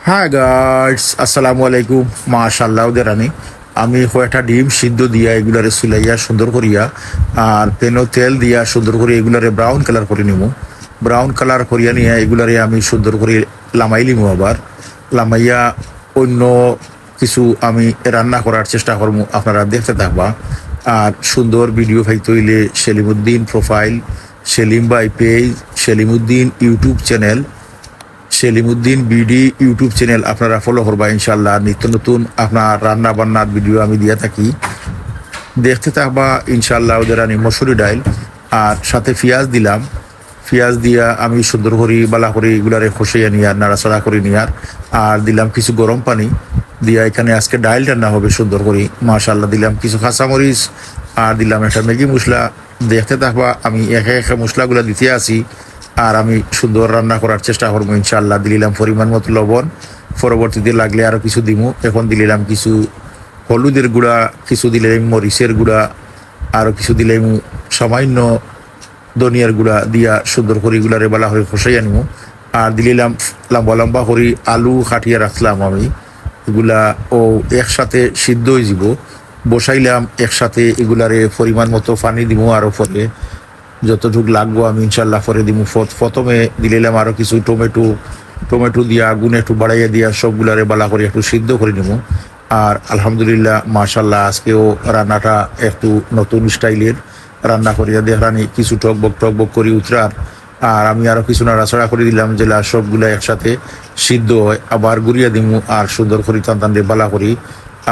হ্যাঁ গাইস, আসসালামু আলাইকুম। মাশাআল্লাহ দেরানি আমি কয়েকটা ডিম সিদ্ধ দিয়া এগুলারে সুলাইয়া সুন্দর করিয়া আর পেনো তেল দিয়া সুন্দর করে এগুলারে ব্রাউন কালার করে নিমু। ব্রাউন কালার করিয়া নিয়ে এগুলারে আমি সুন্দর করে লামাই লিমু। আবার লামাইয়া অন্য কিছু আমি রান্না করার চেষ্টা করবো, আপনারা দেখতে থাকবা। আর সুন্দর ভিডিও পাইতে হইলে সেলিমউদ্দিন প্রোফাইল, সেলিম বাই page, Selimuddin YouTube channel, Selimuddin BD YouTube channel আপনারা ফলো করবা ইনশাল্লাহ। নিত্য নতুন আপনার রান্না বান্নার ভিডিও আমি দিয়া থাকি, দেখতে থাকবা ইনশাল্লাহ। ওদের আনি মসুরি ডাইল আর সাথে পেঁয়াজ দিলাম। পেঁয়াজ দিয়া আমি সুন্দর করি বালা করে এগুলারে খসিয়ে নিয়ার নাড়াচাড়া করে নিয়ার আর দিলাম কিছু গরম পানি দিয়া। এখানে আজকে ডাইল রান্না হবে সুন্দর করি মাশাল্লাহ। দিলাম কিছু কাঁচামরিচ আর দিলাম একটা ম্যাগি মশলা। দেখতে থাকবা আমি একে একে মশলাগুলো দিতে আসি আর আমি সুন্দর রান্না করার চেষ্টা করবো ইনশাল্লাহ। দিলাম পরিমাণ মতো লবণ, পরবর্তীতে লাগলে আরও কিছু দিমু। এখন দিলাম কিছু হলুদের গুঁড়া, কিছু দিলাম মরিচের গুঁড়া, আরও কিছু দিলাম সামান্য ধনিয়ার গুঁড়া দিয়া সুন্দর করে এগুলারে বালা করে খসাইয়া নিমু। আর দিলাম লম্বা লম্বা করে আলু কাটিয়ে রাখলাম আমি, এগুলা ও একসাথে সিদ্ধ হয়ে যাব। বসাইলাম একসাথে এগুলারে পরিমাণ মতো পানি দিব, আরও পরে যতটুকু লাগবো আমি ইনশাল্লাহ পরে দিব। প্রথমে দিলাম আরও কিছু টমেটো দিয়া আগুন একটু বাড়াইয়া দিয়া সবগুলারে বালা করে একটু সিদ্ধ করে নিব। আর আলহামদুলিল্লাহ মাশাল্লাহ আজকেও রান্নাটা একটু নতুন স্টাইলের রান্না করিয়া দেখানি, কিছু টকবক করি উতরার। আর আমি আরও কিছু নাড়াচাড়া করে দিলাম যেটা সবগুলা একসাথে সিদ্ধ হয়। আবার গুড়িয়া দিমু আর সুন্দর করি টান দিয়ে বালা করি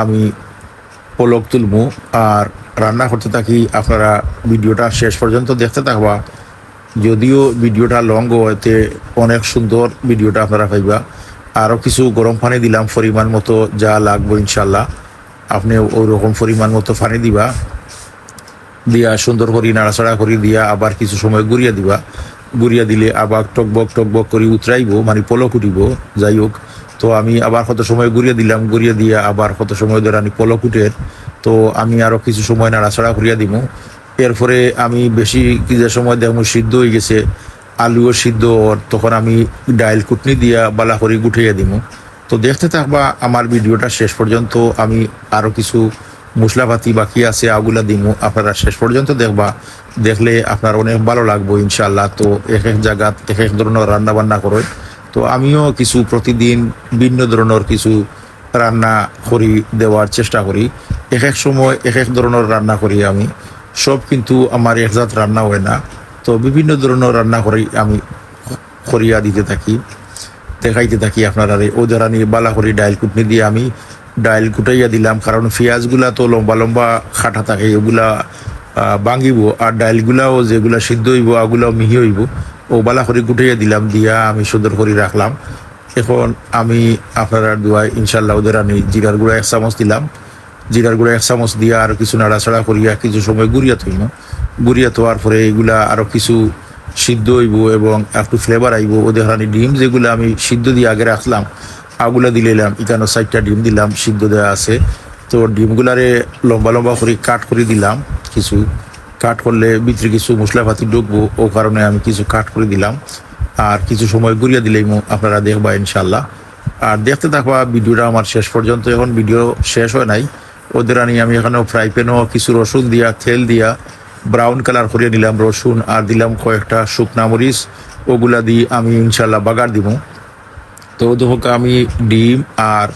আমি পলক তুলবো আর রান্না করতে থাকি। আপনারা ভিডিওটা শেষ পর্যন্ত দেখতে থাকবা। যদিও ভিডিওটা লং হইতে অনেক সুন্দর ভিডিওটা আপনারা পাইবা। আরও কিছু গরম পানি দিলাম পরিমাণ মতো যা লাগবো ইনশাল্লাহ। আপনি ওই রকম পরিমাণ মতো পানি দিবা, দিয়া সুন্দর করি নাড়াচাড়া করি দিয়া আবার কিছু সময় গুড়িয়া দিবা। গুড়িয়া দিলে আবার টকবক করে উতরাইব, মানে পলক উঠিব। যাই হোক, তো আমি আবার কত সময় গুড়িয়া দিলাম, গুড়িয়া দিয়া আবার কত সময় ধরে আমি পলক উঠের। তো আমি আরও কিছু সময় নাড়াচাড়া করিয়া দিব। এরপরে আমি বেশি যে সময় দেখবো সিদ্ধ হয়ে গেছে, আলুও সিদ্ধ, তখন আমি ডাইল কুটনি দিয়া বালা করে গুঠাইয়া দিব। তো দেখতে থাকবা আমার ভিডিওটা শেষ পর্যন্ত। আমি আরও কিছু মশলাপাতি বাকি আছে আগুলা দিমু, আপনারা শেষ পর্যন্ত দেখবা। দেখলে আপনার অনেক ভালো লাগবো ইনশাল্লাহ। তো এক এক জায়গা এক এক ধরনের রান্না বান্না করে, তো আমিও কিছু প্রতিদিন ভিন্ন ধরনের কিছু রান্না করি, দেওয়ার চেষ্টা করি। এক এক সময় এক এক ধরনের রান্না করি আমি, সব কিন্তু আমার একজাত রান্না হয় না। তো বিভিন্ন ধরনের রান্না করি আমি, করিয়া দিতে থাকি, দেখাইতে থাকি আপনারা। ওদের আনি বালা করি ডাইল কুটনি দিয়ে আমি ডাইল কুটাইয়া দিলাম, কারণ পেঁয়াজগুলা তো লম্বা লম্বা খাটা থাকে, এগুলা ভাঙিব। আর ডাইলগুলাও যেগুলা সিদ্ধ হইব ওগুলাও মিহি হইব। ও বালা করে গুটাইয়া দিলাম, দিয়া আমি সুন্দর করে রাখলাম। এখন আমি আপনারা দুয়াই ইনশাল্লাহ ওদের আনি জিরার গুঁড়া 1 চামচ দিলাম। জিরার গুঁড়া 1 চামচ দিয়া আর কিছু নাড়াচাড়া করিয়া কিছু সময় গুড়িয়া থইব। গুড়িয়া থোয়ার পরে এগুলা আরও কিছু সিদ্ধ হইব এবং একটু ফ্লেভার আইব। ওদের আনি ডিম যেগুলো আমি সিদ্ধ দিয়ে আগে রাখলাম আগুলা দিলাম। এখানে 4টা ডিম দিলাম সিদ্ধ দেওয়া আছে। তো ডিমগুলারে লম্বা লম্বা করে কাট করে দিলাম। কিছু কাট করলে ভিতরে কিছু মশলাপাতি ঢুকবো, ও কারণে আমি কিছু কাট করে দিলাম। আর কিছু সময় গুড়িয়া দিলেই আপনারা দেখবা ইনশাল্লাহ। আর দেখতে থাকবা ভিডিওটা আমার শেষ পর্যন্ত। এখন ভিডিও শেষ হয় নাই। ওদের আনি আমি এখানেও ফ্রাই প্যানও কিছু রসুন দিয়া তেল দিয়া ব্রাউন কালার করিয়ে নিলাম রসুন, আর দিলাম কয়েকটা শুকনা মরিচ। ওগুলা দিয়ে আমি ইনশাল্লাহ বাগার দিব। তো দেখো আমি ডিম আর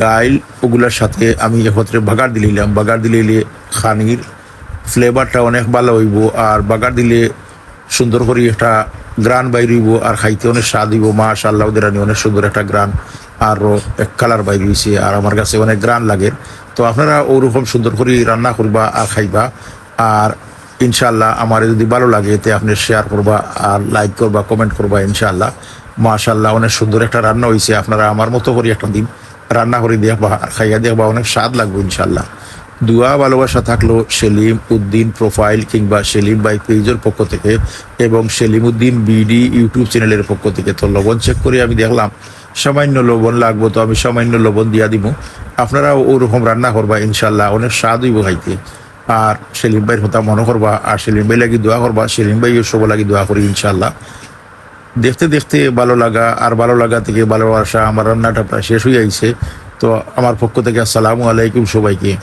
ডাইল ওগুলার সাথে আমি একত্রে বাগার দিলাম। বাগার দিলে খানির ফ্লেভারটা অনেক ভালো হইব। আর বাগার দিলে সুন্দর করে একটা গ্রান বাইর হইব আর খাইতে অনেক স্বাদ হইব। মাশাআল্লাহ ওদের আনি অনেক সুন্দর একটা গ্রান আর এক কালার বাইর হয়েছে, আর আমার কাছে অনেক গ্রান লাগে। তো আপনারা ওরকম সুন্দর করে রান্না করবা আর খাইবা। আর ইনশাল্লাহ আমার যদি ভালো লাগে এতে আপনি শেয়ার করবা আর লাইক করবা, কমেন্ট করবা ইনশাল্লাহ। মাশাআল্লাহ অনেক সুন্দর একটা রান্না হয়েছে। আপনারা আমার মতো করে একটা দিন রান্না করে দেখবা আর খাইয়া দেখবা, অনেক স্বাদ লাগবে ইনশাল্লাহ। দুয়া ভালোবাসা থাকলো সেলিম উদ্দিন প্রোফাইল কিংবা সেলিম বাই পেজের পক্ষ থেকে এবং সেলিমউদ্দিন বিডি ইউটিউব চ্যানেলের পক্ষ থেকে। তো লবণ চেক করে আমি দেখলাম সামান্য লবণ লাগবো, তো আমি সামান্য লবণ দিয়া দিব। আপনারাও ওরকম রান্না করবা ইনশাল্লাহ, অনেক স্বাদ হইব খাইতে। আর সেলিম ভাইয়ের কথা মনে করবা আর সেলিম ভাই লাগি দোয়া করবা। সেলিম ভাই সব লাগি দোয়া করি ইনশাল্লাহ। দেখতে দেখতে ভালো লাগা, আর ভালো লাগা থেকে ভালোবাসা, আমার রান্নাটা প্রায় শেষ হয়ে আইছে। তো আমার পক্ষ থেকে আসসালামু আলাইকুম সবাইকে।